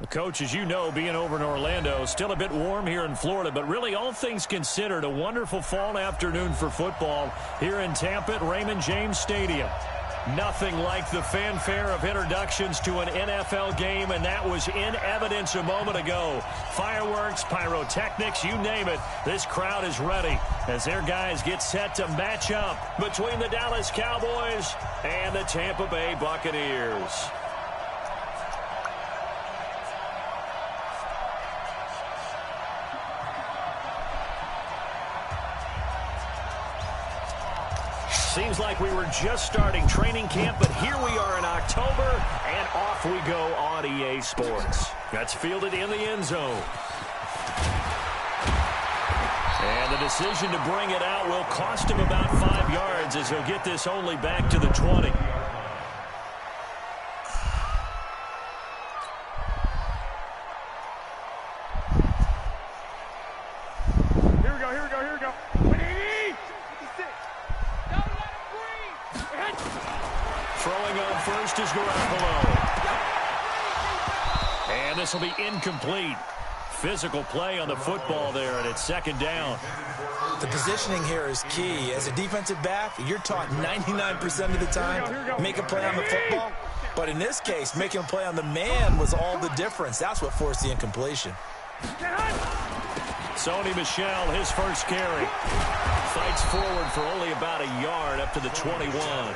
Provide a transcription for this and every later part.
Coach, as you know, being over in Orlando, still a bit warm here in Florida, but really all things considered, a wonderful fall afternoon for football here in Tampa at Raymond James Stadium. Nothing like the fanfare of introductions to an NFL game, and that was in evidence a moment ago. Fireworks, pyrotechnics, you name it. This crowd is ready as their guys get set to match up between the Dallas Cowboys and the Tampa Bay Buccaneers. Seems like we were just starting training camp, but here we are in October, and off we go on EA Sports. That's fielded in the end zone. And the decision to bring it out will cost him about 5 yards as he'll get this only back to the 20. Throwing on first is Garoppolo. And this will be incomplete. Physical play on the football there, and it's second down. The positioning here is key. As a defensive back, you're taught 99% of the time, make a play on the football. But in this case, making a play on the man was all the difference. That's what forced the incompletion. Sony Michel, his first carry. Fights forward for only about a yard up to the 21.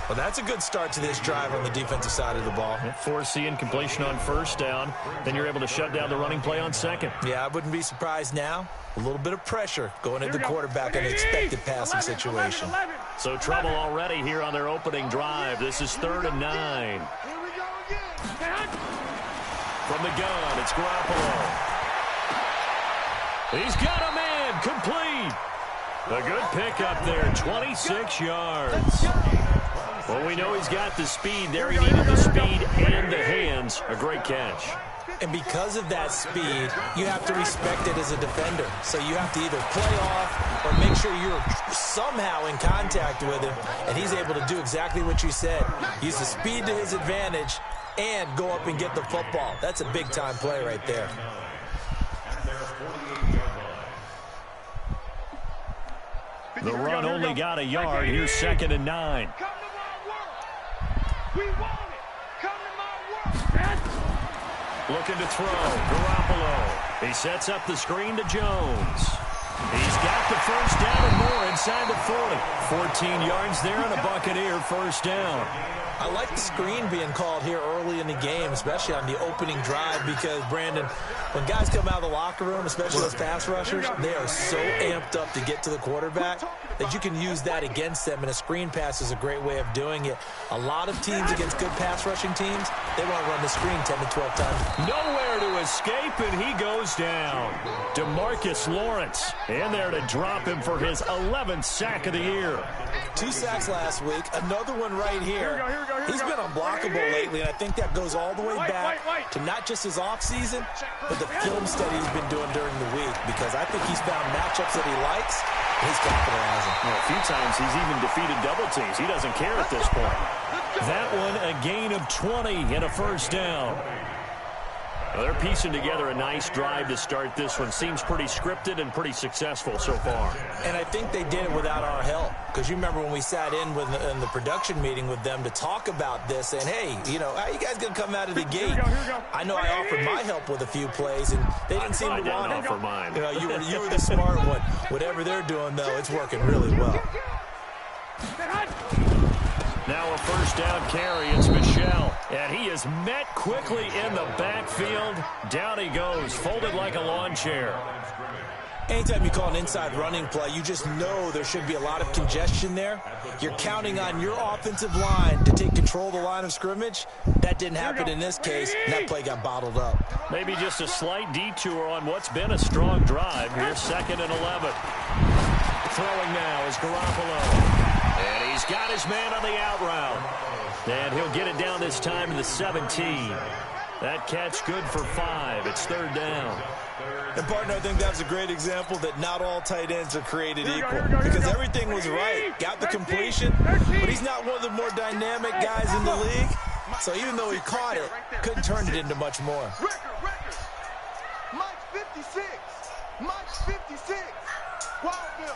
Well, that's a good start to this drive on the defensive side of the ball. Force the incompletion on first down. Then you're able to shut down the running play on second. Yeah, I wouldn't be surprised now. A little bit of pressure going into the quarterback in an expected passing situation. So trouble already here on their opening drive. This is 3rd and 9. From the gun, it's Garoppolo. He's got a man, complete. A good pickup there, 26 yards. Well, we know he's got the speed there. He needed the speed and the hands. A great catch. And because of that speed, you have to respect it as a defender. So you have to either play off or make sure you're somehow in contact with him. And he's able to do exactly what you said. Use the speed to his advantage and go up and get the football. That's a big-time play right there. The run only got a yard. Here's 2nd and 9. We want it. Come to my work. Looking to throw. Garoppolo. He sets up the screen to Jones. He's got the first down and more inside the 40. 14 yards there and a Buccaneer first down. I like the screen being called here early in the game, especially on the opening drive, because, Brandon, when guys come out of the locker room, especially those pass rushers, they are so amped up to get to the quarterback that you can use that against them, and a screen pass is a great way of doing it. A lot of teams against good pass rushing teams, they want to run the screen 10 to 12 times. Nowhere to escape, and he goes down. DeMarcus Lawrence in there to drop him for his 11th sack of the year. 2 sacks last week, another one right here. He's been unblockable lately, and I think that goes all the way back to not just his offseason, but the film study he's been doing during the week, because I think he's found matchups that he likes, and he's capitalizing. Well, a few times he's even defeated double teams. He doesn't care at this point. That one, a gain of 20 and a first down. Well, they're piecing together a nice drive to start this one. Seems pretty scripted and pretty successful so far. And I think they did it without our help. Because you remember when we sat in the production meeting with them to talk about this, and hey, you know, how you guys going to come out of the gate? I know I offered my help with a few plays, and they didn't seem to want it. Offer mine. You know, you were the smart one. Whatever they're doing, though, it's working really well. Now a first down carry, it's Michel. And he is met quickly in the backfield. Down he goes, folded like a lawn chair. Anytime you call an inside running play, you just know there should be a lot of congestion there. You're counting on your offensive line to take control of the line of scrimmage. That didn't happen in this case, and that play got bottled up. Maybe just a slight detour on what's been a strong drive. Here's 2nd and 11. Throwing now is Garoppolo. And he's got his man on the out route. And he'll get it down this time in the 17. That catch good for 5. It's 3rd down. And, partner, I think that was a great example that not all tight ends are created equal. Because everything was right. Got the completion, but he's not one of the more dynamic guys in the league. So even though he caught it, couldn't turn it into much more. Record. Mike 56. Mike 56. Wild Bill.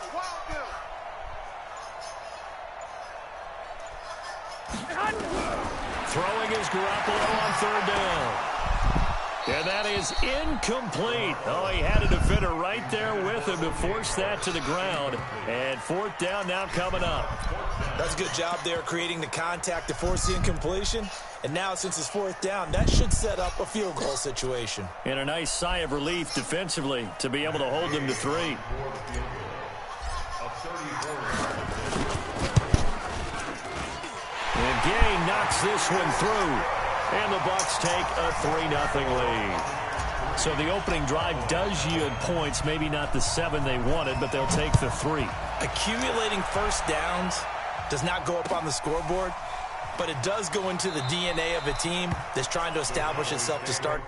Throwing is Garoppolo on third down. And that is incomplete. Oh, he had a defender right there with him to force that to the ground. And fourth down now coming up. That's a good job there creating the contact to force the incompletion. And now since it's fourth down, that should set up a field goal situation. And a nice sigh of relief defensively to be able to hold them to 3. And Gay knocks this one through. And the Bucs take a 3-0 lead. So the opening drive does yield points, maybe not the 7 they wanted, but they'll take the 3. Accumulating first downs does not go up on the scoreboard, but it does go into the DNA of a team that's trying to establish itself to start.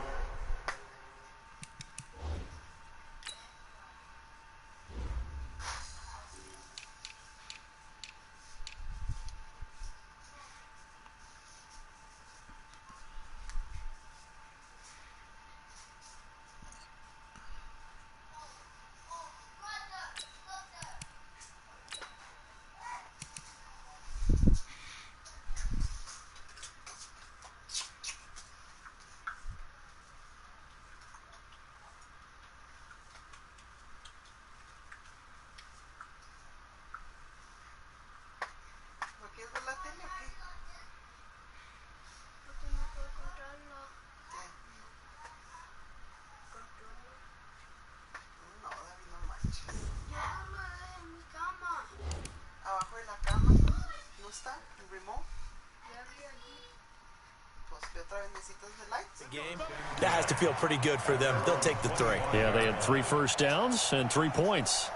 Game. That has to feel pretty good for them. They'll take the 3. Yeah, they had 3 first downs and 3 points.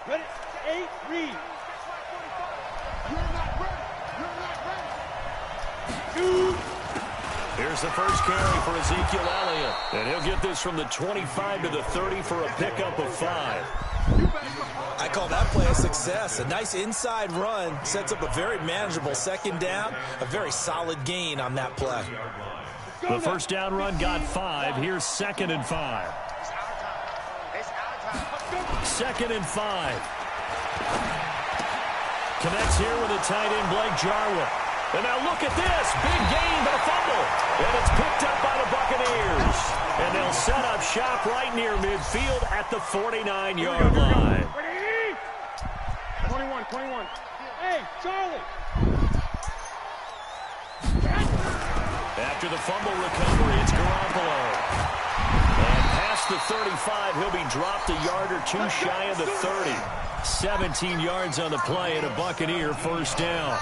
Ready? 8, read. You're not ready. Here's the first carry for Ezekiel Elliott. And he'll get this from the 25 to the 30 for a pickup of 5. I call that play a success. A nice inside run sets up a very manageable second down. A very solid gain on that play. The first down run got 5. Here's 2nd and 5. 2nd and 5. Connects here with a tight end, Blake Jarwin. And now look at this. Big gain, but a fumble. And it's picked up by the Buccaneers. And they'll set up shop right near midfield at the 49-yard line. 21. Hey, Charlie. After the fumble recovery, it's Garoppolo. And past the 35, he'll be dropped a yard or 2 shy of the 30. 17 yards on the play and a Buccaneer first down.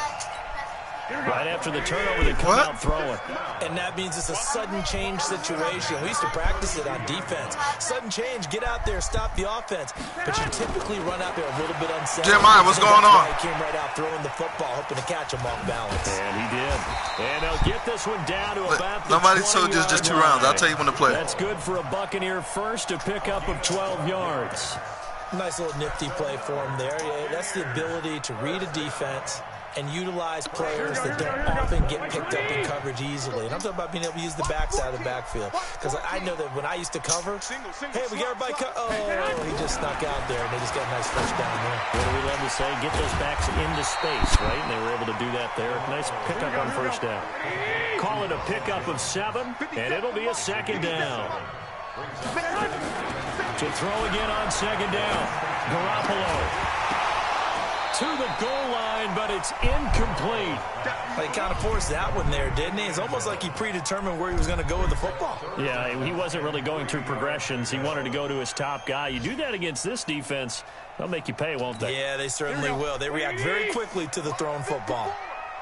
Right after the turnover, they come out throwing. And that means it's a sudden change situation. We used to practice it on defense. Sudden change, get out there, stop the offense. But you typically run out there a little bit unsettled. Jeremiah, what's going on? He came right out throwing the football, hoping to catch him off balance. And he did. And they'll get this one down to about the Nobody told you it's just 2 rounds. I'll tell you when to play. That's good for a Buccaneer first, a pickup of 12 yards. Nice little nifty play for him there. Yeah, that's the ability to read a defense and utilize players that don't often get picked up in coverage easily. And I'm talking about being able to use the backside of the backfield. Because I know that when I used to cover, hey, we got everybody oh, he just snuck out there, and they just got a nice first down there. What do we love to say? Get those backs into space, right? And they were able to do that there. Nice pickup on first down. Call it a pickup of 7, and it'll be a 2nd down. To throw again on 2nd down. Garoppolo to the goal line, but it's incomplete. He kind of forced that one there, didn't he? It's almost like he predetermined where he was going to go with the football. Yeah, he wasn't really going through progressions. He wanted to go to his top guy. You do that against this defense, they'll make you pay, won't they? Yeah, they certainly will. They react very quickly to the thrown football.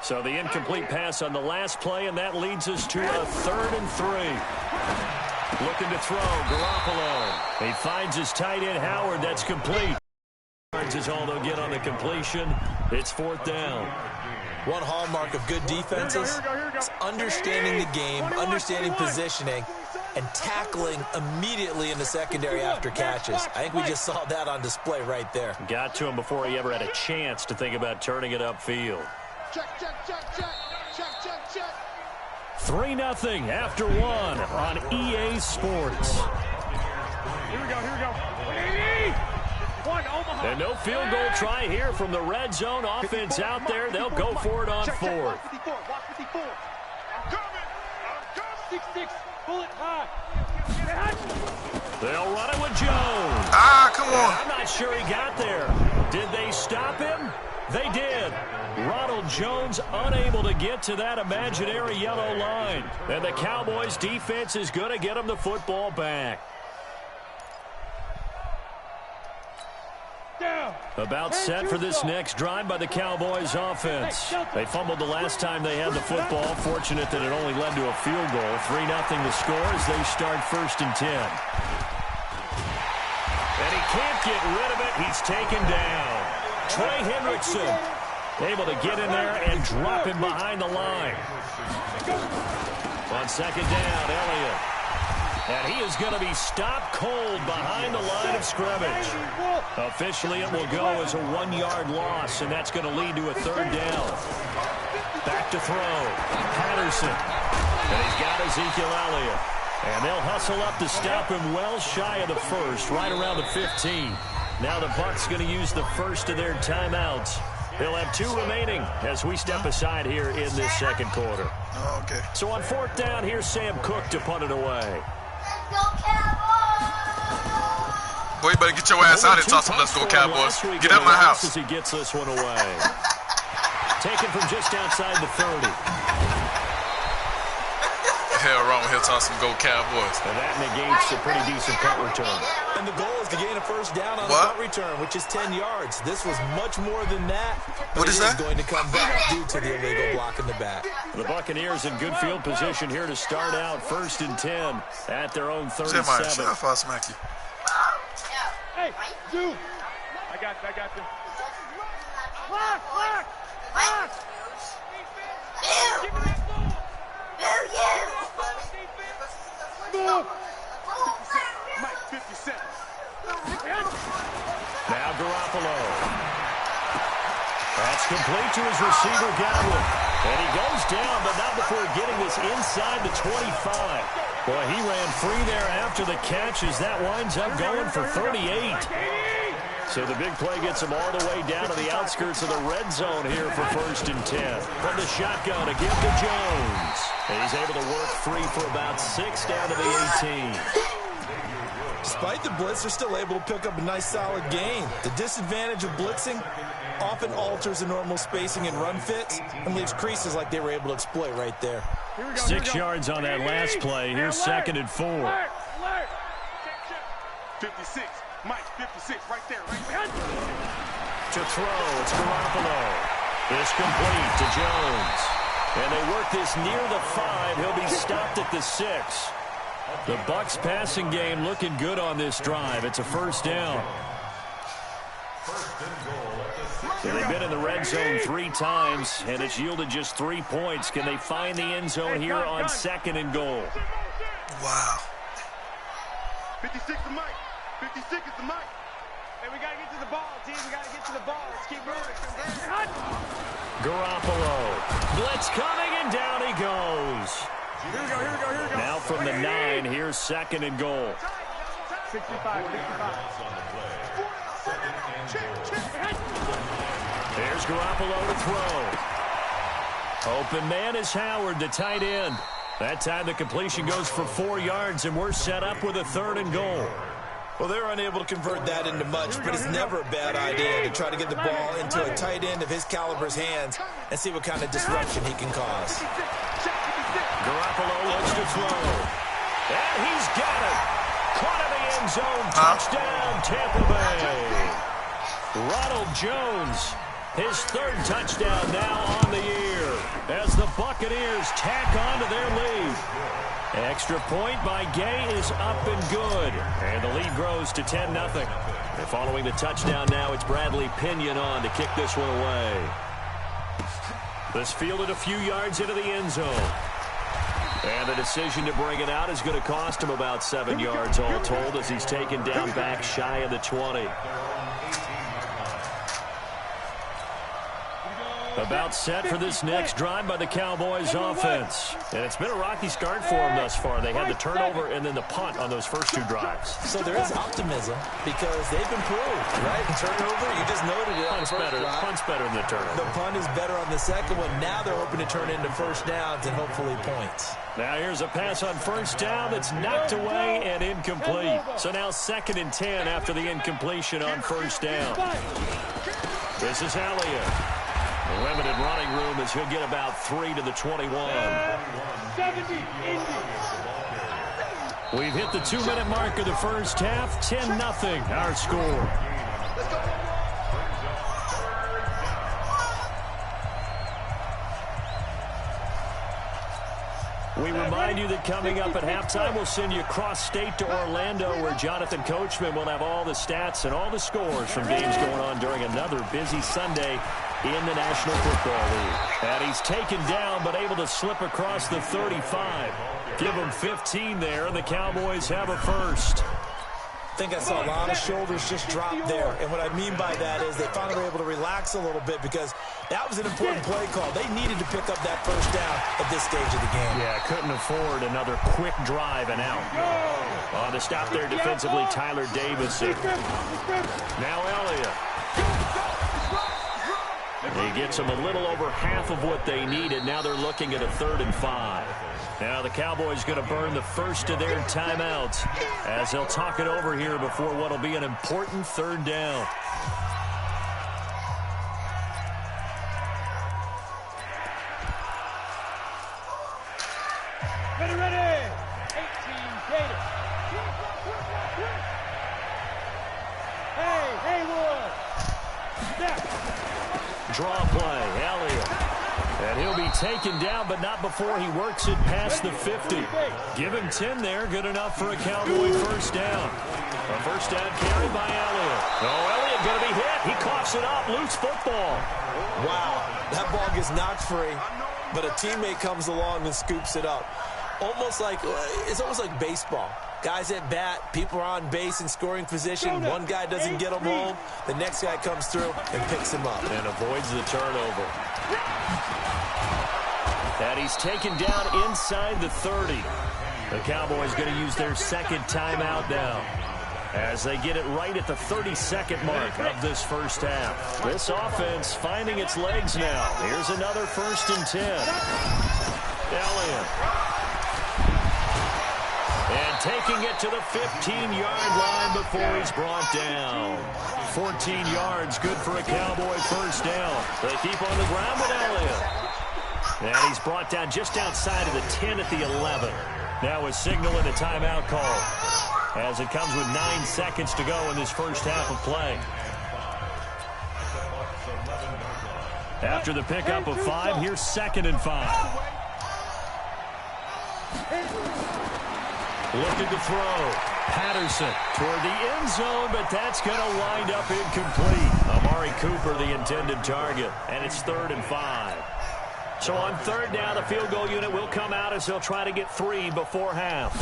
So the incomplete pass on the last play, and that leads us to a 3rd and 3. Looking to throw, Garoppolo. He finds his tight end, Howard. That's complete. Is all they'll get on the completion. It's 4th down. One hallmark of good defenses is understanding the game, understanding positioning, and tackling immediately in the secondary after catches. I think we just saw that on display right there. Got to him before he ever had a chance to think about turning it upfield. Check, check, check, check. Check, check, check. 3-0 after one on EA Sports. Here we go, here we go. One, Omaha. And no field goal try here from the red zone. Offense out there. They'll go for it on fourth. 54, watch 54. I'm coming. 6-6, bullet high. They'll run it with Jones. Ah, come on. I'm not sure he got there. Did they stop him? They did. Ronald Jones unable to get to that imaginary yellow line. And the Cowboys defense is going to get him the football back. About set for this next drive by the Cowboys offense. They fumbled the last time they had the football. Fortunate that it only led to a field goal. 3-0 the score as they start 1st and 10. And he can't get rid of it. He's taken down. Trey Hendrickson able to get in there and drop him behind the line. On 2nd down, Elliott. And he is going to be stopped cold behind the line of scrimmage. Officially, it will go as a 1-yard loss, and that's going to lead to a 3rd down. Back to throw. Patterson. And he's got Ezekiel Elliott. And they'll hustle up to stop him well shy of the 1st, right around the 15. Now the Bucs going to use the first of their timeouts. They'll have 2 remaining as we step aside here in this 2nd quarter. Oh, okay. So on 4th down, here's Sam Cook to punt it away. Boy, you better get your ass out and toss some Let's Go Cowboys. Get out of my house. As he gets this one away. Taken from just outside the 30. Hell wrong with him tossing Go Cowboys. And that negates a pretty decent punt return. And the goal is to gain a 1st down on the punt return, which is 10 yards. This was much more than that. What is that? Going to come back due to the illegal block in the back. The Buccaneers in good field position here to start out 1st and 10 at their own 37. I'll smack you. Hey, dude. I got you. Block. Give me that ball. Move. Mike, 57. Now Garoppolo. That's complete to his receiver, Godwin. And he goes down, but not before getting this inside the 25. Boy, he ran free there after the catch as that winds up going for 38. So the big play gets him all the way down to the outskirts of the red zone here for 1st and 10. From the shotgun to give to Jones. And he's able to work free for about 6 down to the 18. Despite the blitz, they're still able to pick up a nice solid gain. The disadvantage of blitzing often alters the normal spacing and run fits and leaves creases like they were able to exploit right there. 6 yards on that last play. Here's 2nd and 4. 56. Mike, 56, right there. To throw, it's Garoppolo. It's complete to Jones. And they work this near the 5. He'll be stopped at the 6. The Bucs passing game looking good on this drive. It's a 1st down. They've been in the red zone 3 times, and it's yielded just 3 points. Can they find the end zone here on 2nd and goal? Wow. 56 to Mike. 56 is the Mike. Hey, we got to get to the ball, team. We got to get to the ball. Let's keep moving. Garoppolo. Blitz coming, and down he goes. Here we go. Now from the 9, here's 2nd and goal. 65. There's Garoppolo to throw. Open man is Howard, the tight end. That time the completion goes for 4 yards, and we're set up with a 3rd and goal. Well, they're unable to convert that into much, but it's never a bad idea to try to get the ball into a tight end of his caliber's hands and see what kind of disruption he can cause. Garoppolo looks to throw. And he's got it. Caught in the end zone. Touchdown, Tampa Bay. Ronald Jones, his 3rd touchdown now on the year as the Buccaneers tack on to their lead. Extra point by Gay is up and good. And the lead grows to 10-0. And following the touchdown now, it's Bradley Pinion on to kick this one away. This fielded a few yards into the end zone. And the decision to bring it out is going to cost him about 7 yards all told as he's taken down back shy of the 20. About set for this next drive by the Cowboys offense. And it's been a rocky start for them thus far. They had the turnover and then the punt on those first 2 drives. So there is optimism because they've improved, right? Turnover, you just noted it. Punt's better than the turnover. The punt is better on the second one. Now they're hoping to turn into first downs and hopefully points. Now here's a pass on first down that's knocked away and incomplete. So now 2nd and 10 after the incompletion on first down. This is Elliott. Limited running room as he'll get about 3 to the 21. We've hit the 2-minute mark of the first half. 10-0 our score. We remind you that coming up at halftime, we'll send you cross-state to Orlando, where Jonathan Coachman will have all the stats and all the scores from games going on during another busy Sunday in the National Football League. And he's taken down, but able to slip across the 35. Give him 15 there, and the Cowboys have a first. I think I saw a lot of shoulders just drop there. And what I mean by that is they finally were able to relax a little bit because that was an important play call. They needed to pick up that first down at this stage of the game. Yeah, couldn't afford another quick drive and out. On the stop there defensively, Tyler Davison. Now Elliott. He gets them a little over half of what they needed. Now they're looking at a 3rd and 5. Now the Cowboys going to burn the first of their timeouts as they'll talk it over here before what will be an important 3rd down. Ready. 18 Gator. Hey, Haywood. Step. Draw play, Elliott. And he'll be taken down, but not before he works it past the 50. Give him 10 there, good enough for a Cowboy first down. A first down carry by Elliott. Oh, Elliott going to be hit. He coughs it up, loose football. Wow, that ball gets knocked free, but a teammate comes along and scoops it up. It's almost like baseball. Guys at bat, people are on base in scoring position. One guy doesn't get him home. The next guy comes through and picks him up. And avoids the turnover. And he's taken down inside the 30. The Cowboys going to use their 2nd timeout now as they get it right at the 32nd mark of this first half. This offense finding its legs now. Here's another 1st and 10. Elliott. And taking it to the 15-yard line before he's brought down. 14 yards, good for a Cowboy first down. They keep on the ground with Elliott. And he's brought down just outside of the 10 at the 11. Now a signal and a timeout call as it comes with 9 seconds to go in this first half of play. After the pickup of 5, here's 2nd and 5. Looking to throw. Patterson toward the end zone, but that's going to wind up incomplete. Amari Cooper, the intended target, and it's 3rd and 5. So on 3rd down, the field goal unit will come out as they'll try to get 3 before half.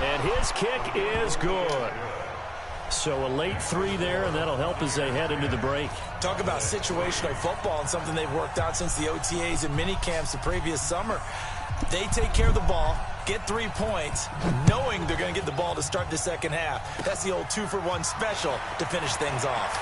And his kick is good. So a late 3 there, and that'll help as they head into the break. Talk about situational football and something they've worked out since the OTAs and mini camps the previous summer. They take care of the ball, get 3 points, knowing they're going to get the ball to start the second half. That's the old 2-for-1 special to finish things off.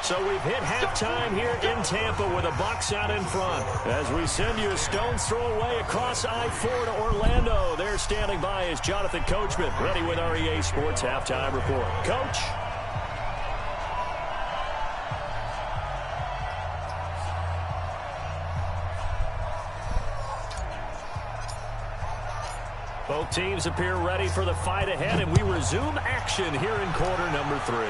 So we've hit halftime here in Tampa with a Bucs out in front. As we send you a stone's throw away across I-4 to Orlando. There standing by is Jonathan Coachman, ready with our EA Sports Halftime Report. Coach. Both teams appear ready for the fight ahead, and we resume action here in quarter number 3.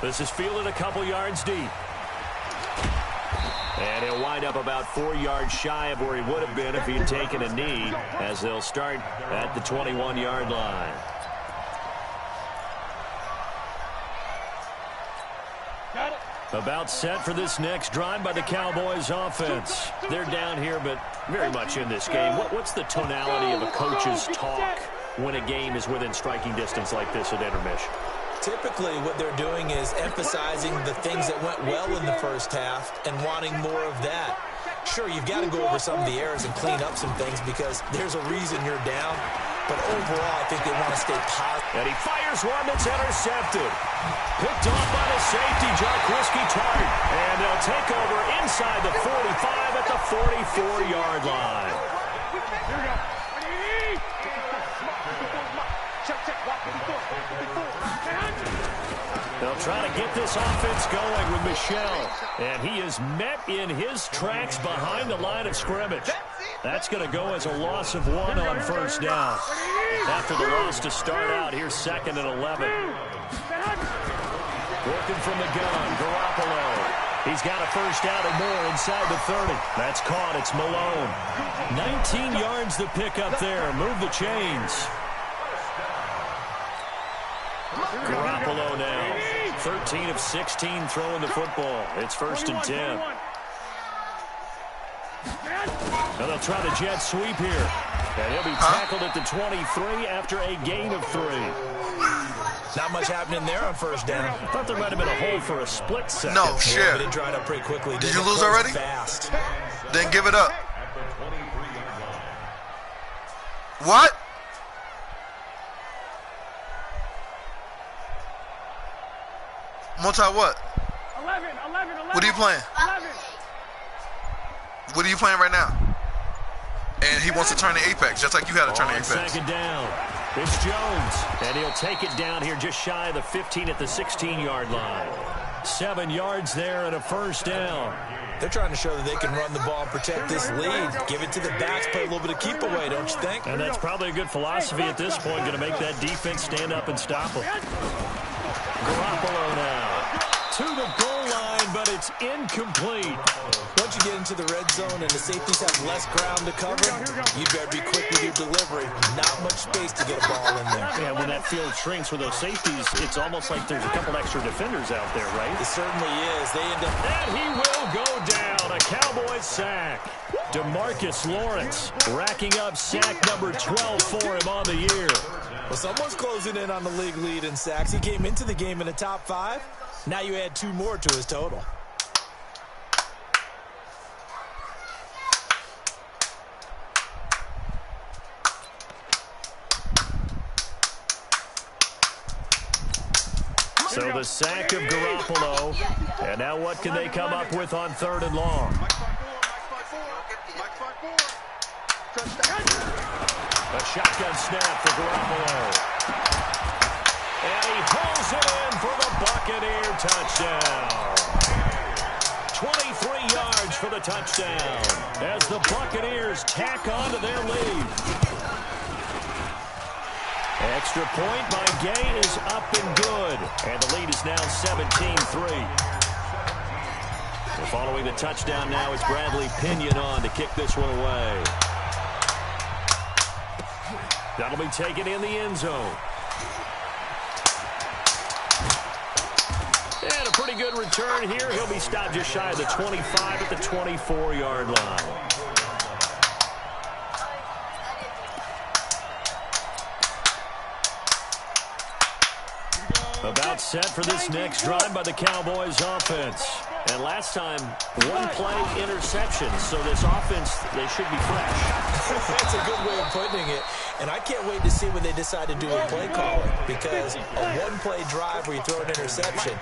This is fielded a couple yards deep. And he'll wind up about 4 yards shy of where he would have been if he'd taken a knee, as they'll start at the 21-yard line. Got it. About set for this next drive by the Cowboys offense. They're down here, but very much in this game. What's the tonality of a coach's talk when a game is within striking distance like this at intermission? Typically, what they're doing is emphasizing the things that went well in the first half and wanting more of that. Sure, you've got to go over some of the errors and clean up some things because there's a reason you're down. But overall, I think they want to stay positive. And he fires one that's intercepted. Picked off by the safety, Jarquiski Tart. And they'll take over inside the 45 at the 44-yard line. They'll try to get this offense going with Michel. And he is met in his tracks behind the line of scrimmage. That's going to go as a loss of 1 on first down. After the loss to start out, here's 2nd and 11. Working from the gun, Garoppolo. He's got a first down and more inside the 30. That's caught. It's Malone. 19 yards to pick up there. Move the chains. Garoppolo now. 13 of 16 throwing the football. It's 1st and 10. Now they'll try the jet sweep here. And he'll be tackled at the 23 after a gain of 3. Not much happening there on first down. I thought there might have been a hole for a split second. No, shit. Yeah, but it dried up pretty quickly. Did you lose already? Fast. Then give it up. What? Multi what? 11. What are you playing? 11. What are you playing right now? And he wants to turn the apex, just like you had to turn the apex. 2nd down. It's Jones. And he'll take it down here just shy of the 15 at the 16-yard line. 7 yards there and a first down. They're trying to show that they can run the ball and protect this lead. Give it to the backs, play a little bit of keep away, don't you think? And that's probably a good philosophy at this point, going to make that defense stand up and stop them. Garoppolo now to the goal line, but it's incomplete. Once you get into the red zone and the safeties have less ground to cover, you better be quick with your delivery. Not much space to get a ball in there. Yeah, when that field shrinks with those safeties, it's almost like there's a couple extra defenders out there, right? It certainly is. They end up... And he will go down. A Cowboys sack. DeMarcus Lawrence racking up sack number 12 for him on the year. Well, someone's closing in on the league lead in sacks. He came into the game in the top 5. Now you add 2 more to his total. So the sack of Garoppolo. And now what can they come up with on 3rd and long? A shotgun snap for Garoppolo. And he pulls it in for the Buccaneer touchdown. 23 yards for the touchdown as the Buccaneers tack on to their lead. Extra point by Gay is up and good. And the lead is now 17-3. Following the touchdown now, it's Bradley Pinion on to kick this one away. That'll be taken in the end zone. And a pretty good return here. He'll be stopped just shy of the 25 at the 24-yard line. About set for this next drive by the Cowboys offense. And last time, 1 play interception. So this offense, they should be fresh. That's a good way of putting it. And I can't wait to see when they decide to do a play calling. Because a 1-play drive where you throw an interception,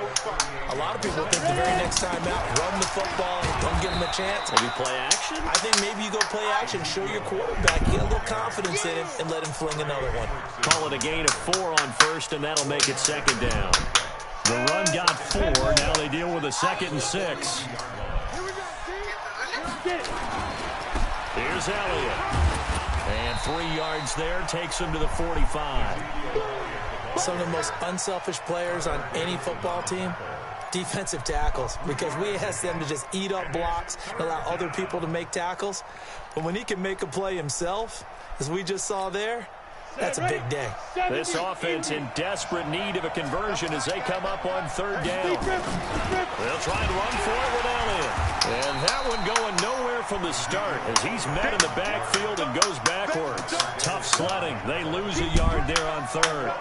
a lot of people think the very next time out, run the football, don't give them a chance. Maybe play action? I think maybe you go play action, show your quarterback, get a little confidence in him, and let him fling another one. Call it a gain of 4 on first, and that'll make it 2nd down. The run got 4. Now they deal with a 2nd and 6. Here's Elliott. And 3 yards there takes him to the 45. Some of the most unselfish players on any football team, defensive tackles, because we ask them to just eat up blocks and allow other people to make tackles. But when he can make a play himself, as we just saw there, That's a big day. This offense in desperate need of a conversion as they come up on third down. They'll try and run for it with Elliott. And that one going nowhere from the start as he's met in the backfield and goes backwards. Tough sledding. They lose a yard there on third.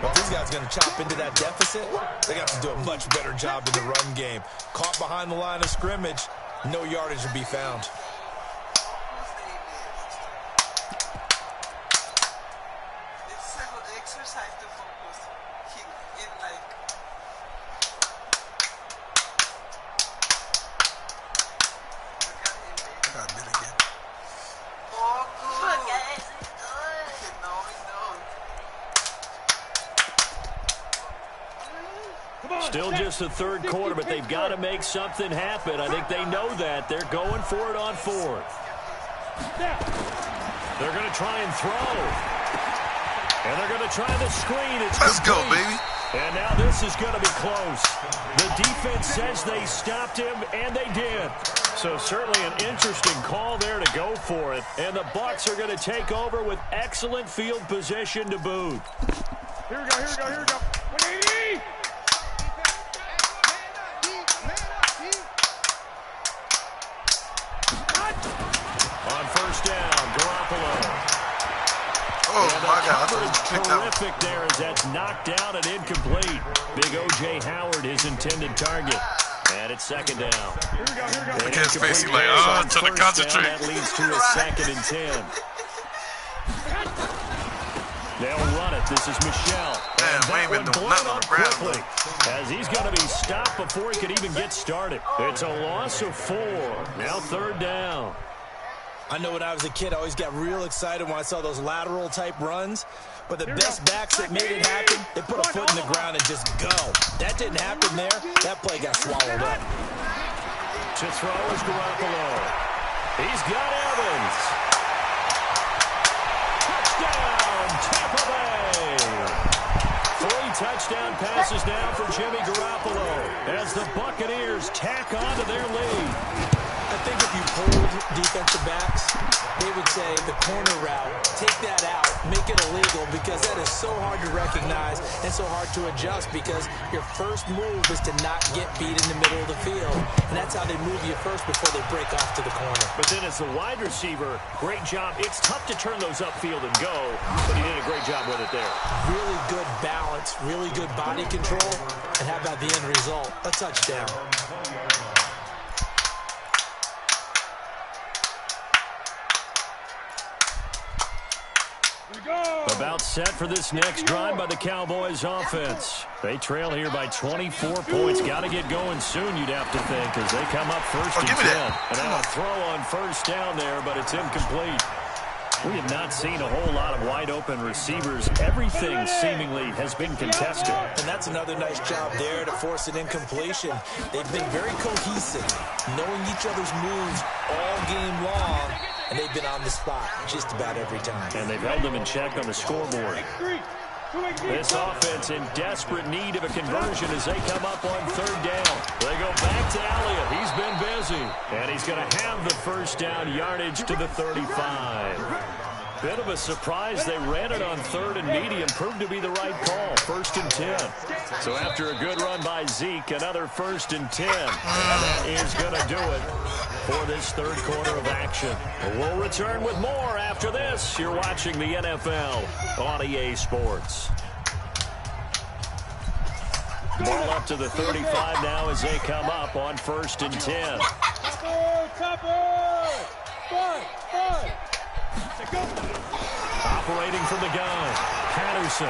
But these guys are going to chop into that deficit. They got to do a much better job in the run game. Caught behind the line of scrimmage, no yardage to be found. Still just the third quarter, but they've got to make something happen. I think they know that. They're going for it on fourth. They're going to try and throw. And they're going to try the screen. Let's go, baby. And now this is going to be close. The defense says they stopped him, and they did. So certainly an interesting call there to go for it. And the Bucs are going to take over with excellent field position to boot. Here we go, here we go, here we go. 180! On first down, Garoppolo. Oh, my God. Terrific there as that's knocked down and incomplete. Big O.J. Howard, his intended target. And it's second down. Here we go, here we go. Look at his face. He's like, oh, to the concentrate. That leads to a 2nd and 10. They'll run it. This is Michelle. Man, Wayman doing nothing on the ground. As he's going to be stopped before he can even get started. It's a loss of 4. Now third down. I know when I was a kid, I always got real excited when I saw those lateral type runs. But the best backs that made it happen, they put a foot in the ground and just go. That didn't happen there. That play got swallowed up. To throw is Garoppolo. He's got Evans. Touchdown, Tampa Bay. 3 touchdown passes now for Jimmy Garoppolo as the Buccaneers tack on to their lead. I think if you pulled defensive backs, they would say the corner route, take that out, make it illegal, because that is so hard to recognize and so hard to adjust, because your first move is to not get beat in the middle of the field. And that's how they move you first before they break off to the corner. But then as the wide receiver, great job. It's tough to turn those upfield and go, but he did a great job with it there. Really good balance, really good body control, and how about the end result? A touchdown. About set for this next drive by the Cowboys offense. They trail here by 24 points. Got to get going soon, you'd have to think, as they come up first and 10. And now a throw on first down there, but it's incomplete. We have not seen a whole lot of wide-open receivers. Everything seemingly has been contested. And that's another nice job there to force an incompletion. They've been very cohesive, knowing each other's moves all game long, and they've been on the spot just about every time. And they've held them in check on the scoreboard. This offense in desperate need of a conversion as they come up on third down. They go back to Elliott. He's been busy. And he's going to have the first down yardage to the 35. Bit of a surprise. They ran it on third and medium. Proved to be the right call. 1st and 10. So after a good run by Zeke, another 1st and 10. And that is going to do it for this third quarter of action. We'll return with more after this. You're watching the NFL on EA Sports. Ball up to the 35 now as they come up on 1st and 10. Operating from the gun, Patterson.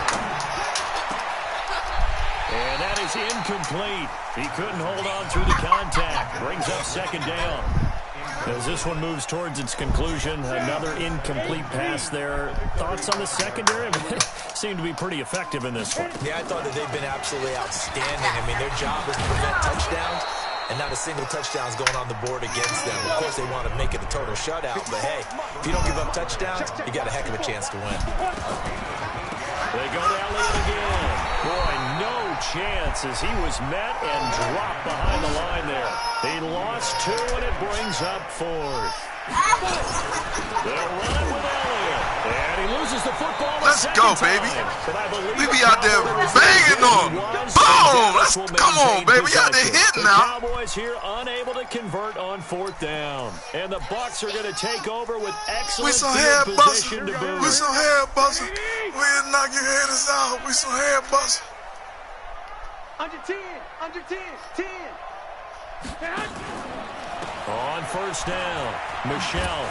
And that is incomplete. He couldn't hold on through the contact. Brings up 2nd down. As this one moves towards its conclusion, another incomplete pass there. Thoughts on the secondary? Seem to be pretty effective in this one. Yeah, I thought that they've been absolutely outstanding. I mean, their job is to prevent touchdowns, and not a single touchdown is going on the board against them. Of course, they want to make it a total shutout, but hey, if you don't give up touchdowns, you got a heck of a chance to win. They go to Elliott again. Boy, no chance as he was met and dropped behind the line there. He lost 2, and it brings up 4th. They'll run it with Elliott. And he loses the football Let's go, baby. We be out there banging on. Boom! Come on, baby. We out there hitting now. Cowboys here unable to convert on 4th down. And the Bucs are going to take over with excellent field position to boot. We some hair busters. We'll knock your headers out. We some hair busters. Under 10. 10. On 1st down, Michelle.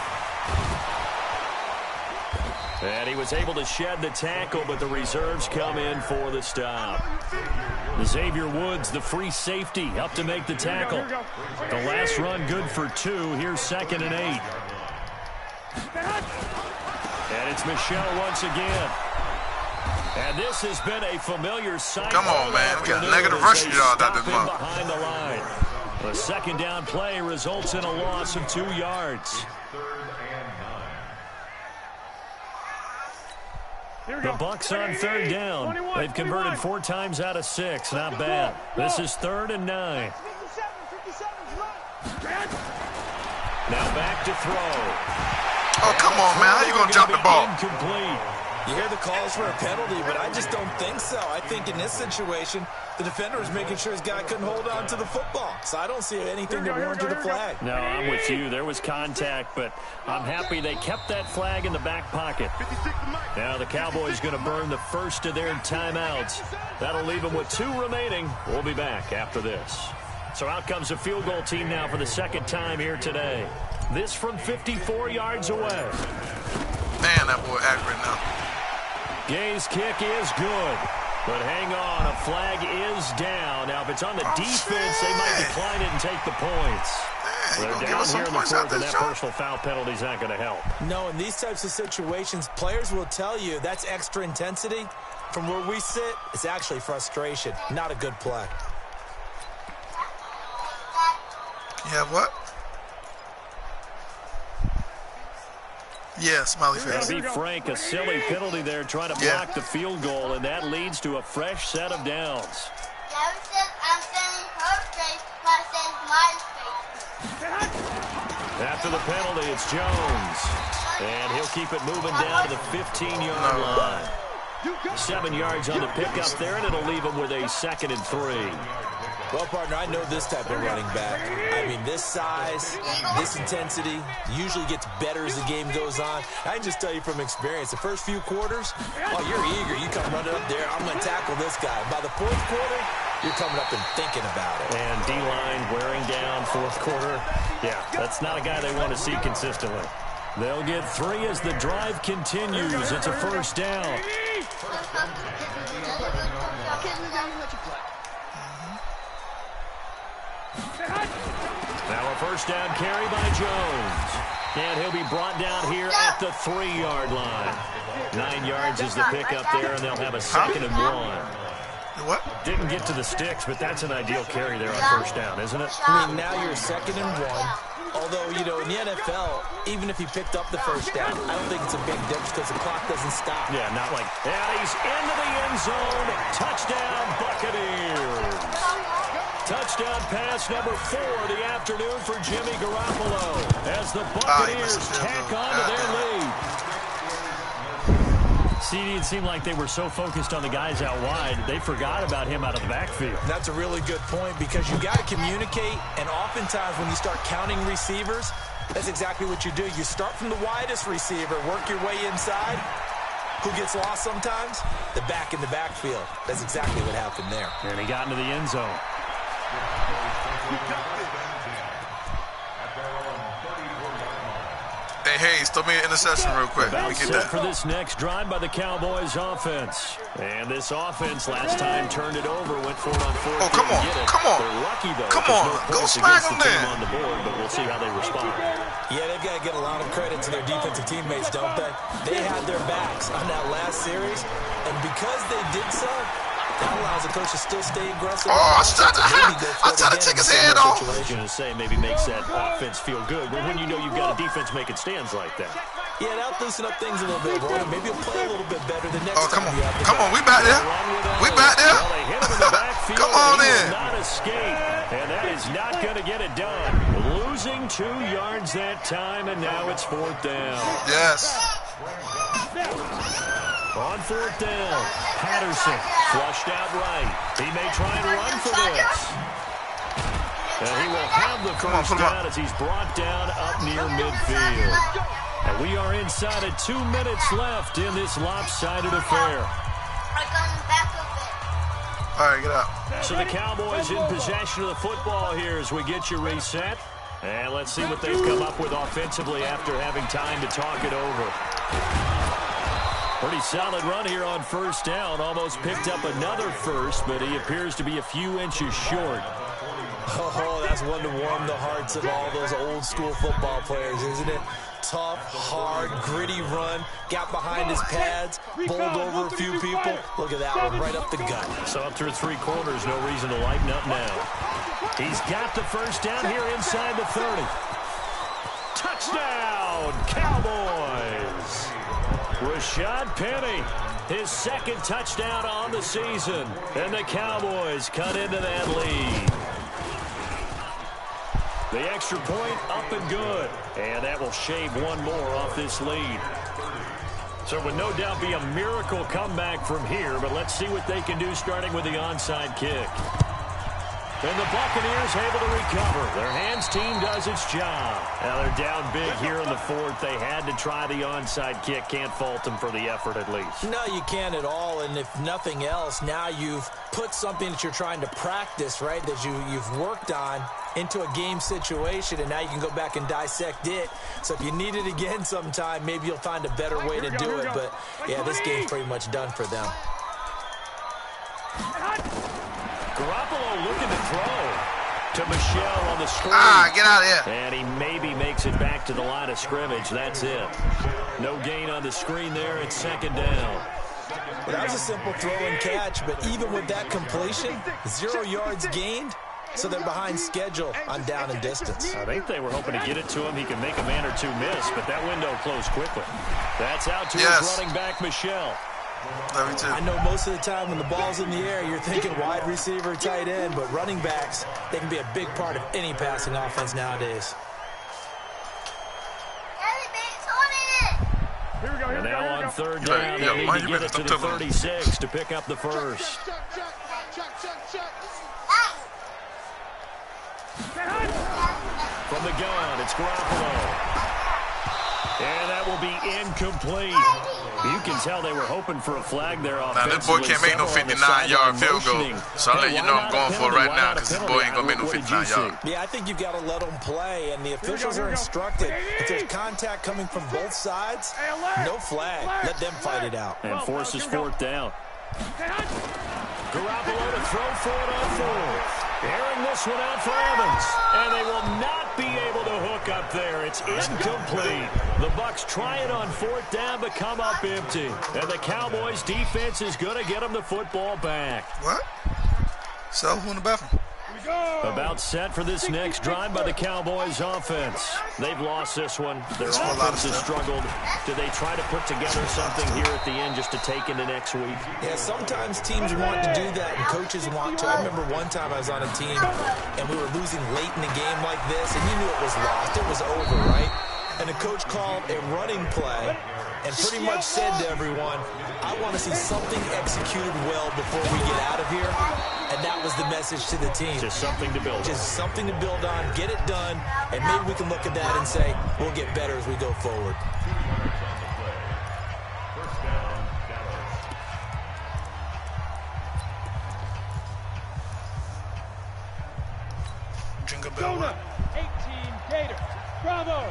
And he was able to shed the tackle, but the reserves come in for the stop. Xavier Woods, the free safety, up to make the tackle. The last run good for 2. Here's 2nd and 8. And it's Michelle once again. And this has been a familiar sight. Come on, man. We got negative rushing yards out this month. Behind the line. The 2nd down play results in a loss of 2 yards. The Bucs on 3rd down. They've converted 4 times out of 6. Not bad. This is 3rd and 9. Now back to throw. Oh, come on, man. How you going to drop the ball? Incomplete. You hear the calls for a penalty, but I just don't think so. I think in this situation, the defender was making sure his guy couldn't hold on to the football. So I don't see anything that warranted a flag. No, I'm with you. There was contact, but I'm happy they kept that flag in the back pocket. Now the Cowboys going to burn the first of their timeouts. That'll leave them with 2 remaining. We'll be back after this. So out comes the field goal team now for the 2nd time here today. This from 54 yards away. Man, that boy accurate now. Gay's kick is good. But hang on, a flag is down. Now, if it's on the defense, they might decline it and take the points. They're down here in the 4th, and that personal foul penalty is not going to help. No, in these types of situations, players will tell you that's extra intensity. From where we sit, it's actually frustration. Not a good play. Yeah, what? Yeah, smiley face. To be frank, a silly penalty there trying to block the field goal, and that leads to a fresh set of downs. After the penalty, it's Jones. And he'll keep it moving down to the 15-yard line. 7 yards on the pickup there, and it'll leave him with a 2nd and 3. Well, partner, I know this type of running back. I mean, this size, this intensity usually gets better as the game goes on. I can just tell you from experience, the first few quarters, oh, you're eager. You come running up there, I'm going to tackle this guy. By the 4th quarter, you're coming up and thinking about it. And D-line wearing down 4th quarter. Yeah, that's not a guy they want to see consistently. They'll get 3 as the drive continues. It's a 1st down. Now a 1st down carry by Jones. And he'll be brought down here at the 3-yard line. 9 yards is the pickup there, and they'll have a 2nd and 1. What? Didn't get to the sticks, but that's an ideal carry there on 1st down, isn't it? I mean, now you're 2nd and 1. Although, you know, in the NFL, even if he picked up the 1st down, I don't think it's a big difference because the clock doesn't stop. Yeah, not like, and he's into the end zone. Touchdown, Buccaneers. Touchdown pass number 4 of the afternoon for Jimmy Garoppolo as the Buccaneers tack on to their lead. See, it seemed like they were so focused on the guys out wide, they forgot about him out of the backfield. That's a really good point because you got to communicate, and oftentimes when you start counting receivers, that's exactly what you do. You start from the widest receiver, work your way inside. Who gets lost sometimes? The back in the backfield. That's exactly what happened there. And he got into the end zone. Hey, Hayes, throw me an interception real quick. Let me get that. For this next drive by the Cowboys offense. And this offense last time turned it over, went for it on 4th. Oh, come on. Come on. They're lucky, though. Come on. Go smack them then. On the board, but we'll see how they respond. Yeah, they've got to get a lot of credit to their defensive teammates, don't they? They had their backs on that last series, and because they did so, that allows the coach to still stay aggressive. Oh, I tried to take his head off. I was going to say, maybe makes that offense feel good, but when you know you've got a defense making stands like that. Yeah, that'll loosen up things a little bit, Roy. Maybe he'll play a little bit better the next time. Come on, we back there. We back there. Well, they hit him in the backfield. Come on he in. will not escape, and that is not going to get it done. Losing 2 yards that time, and now it's 4th down. Yes. On 4th down, Patterson flushed out right. He may try and run for this. And he will have the first down as he's brought down up near midfield. And we are inside of 2 minutes left in this lopsided affair. All right, get out. So the Cowboys in possession of the football here as we get you reset. And let's see what they've come up with offensively after having time to talk it over. Pretty solid run here on 1st down. Almost picked up another first, but he appears to be a few inches short. Oh, that's one to warm the hearts of all those old school football players, isn't it? Tough, hard, gritty run. Got behind his pads, bowled over a few people. Look at that one, right up the gut. So up through 3 quarters, no reason to lighten up now. He's got the first down here inside the 30. Touchdown, Cowboys! Rashad Penny, his 2nd touchdown on the season. And the Cowboys cut into that lead. The extra point up and good. And that will shave one more off this lead. So it would no doubt be a miracle comeback from here, but let's see what they can do starting with the onside kick. And the Buccaneers able to recover. Their hands team does its job. Now they're down big here in the 4th. They had to try the onside kick. Can't fault them for the effort at least. No, you can't at all. And if nothing else, now you've put something that you're trying to practice, right, that you've worked on into a game situation, and now you can go back and dissect it. So if you need it again sometime, maybe you'll find a better way to do it. But, yeah, this game's pretty much done for them. Garoppolo looking to throw to Michelle on the screen. Get out of here. And he maybe makes it back to the line of scrimmage. That's it. No gain on the screen there. It's 2nd down. Well, that was a simple throw and catch, but even with that completion, 0 yards gained, so they're behind schedule on down and distance. I think they were hoping to get it to him. He can make a man or two miss, but that window closed quickly. That's out to his running back, Michelle. I know most of the time when the ball's in the air, you're thinking wide receiver, tight end, but running backs, they can be a big part of any passing offense nowadays. And now on 3rd down, they need to get it to the 36 to pick up the first. From the gun, it's Garoppolo. And that will be incomplete. You can tell they were hoping for a flag there offensively. Now, this boy can't make no 59-yard field goal. So I'll let you know I'm going for it right now because this boy ain't going to make no 59 yards. Yeah, I think you've got to let them play, and the officials are instructed. If there's contact coming from both sides, no flag. Let them fight it out. And forces 4th down. Garoppolo to throw for it on 4th. Airing this one out for Evans. And they will not be able to hook up there. It's incomplete. The Bucs try it on 4th down, but come up empty. And the Cowboys defense is going to get them the football back. What? So, who in the bathroom? About set for this next drive by the Cowboys offense. They've lost this one. Their offense has struggled. Do they try to put together something here at the end just to take into next week? Yeah, sometimes teams want to do that and coaches want to. I remember one time I was on a team and we were losing late in the game like this, and you knew it was lost. It was over, right? And the coach called a running play and pretty much said to everyone, I want to see something executed well before we get out of here. And that was the message to the team. Just something to build on. Just something to build on, get it done, and maybe we can look at that and say, we'll get better as we go forward. Jingle bell. 18 Gators. Bravo.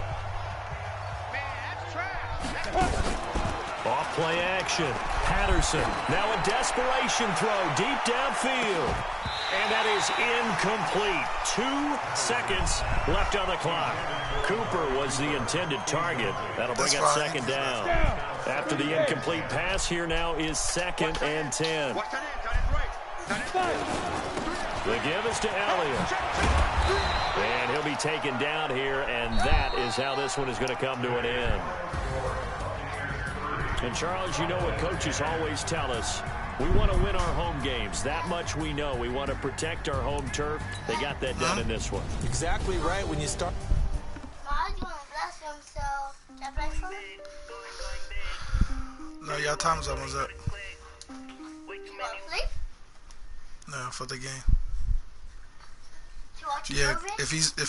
Off play action. Patterson. Now a desperation throw deep downfield. And that is incomplete. 2 seconds left on the clock. Cooper was the intended target. That'll bring up 2nd down. After the incomplete pass, here now is 2nd and 10. The give is to Elliott. And he'll be taken down here, and that is how this one is going to come to an end. And, Charles, you know what coaches always tell us. We want to win our home games. That much we know. We want to protect our home turf. They got that done in this one. Exactly right. When you start... Mom's going to bless him, so can I play for him? No, y'all time's almost up. Sleep? No, for the game. To watch Yeah, COVID? if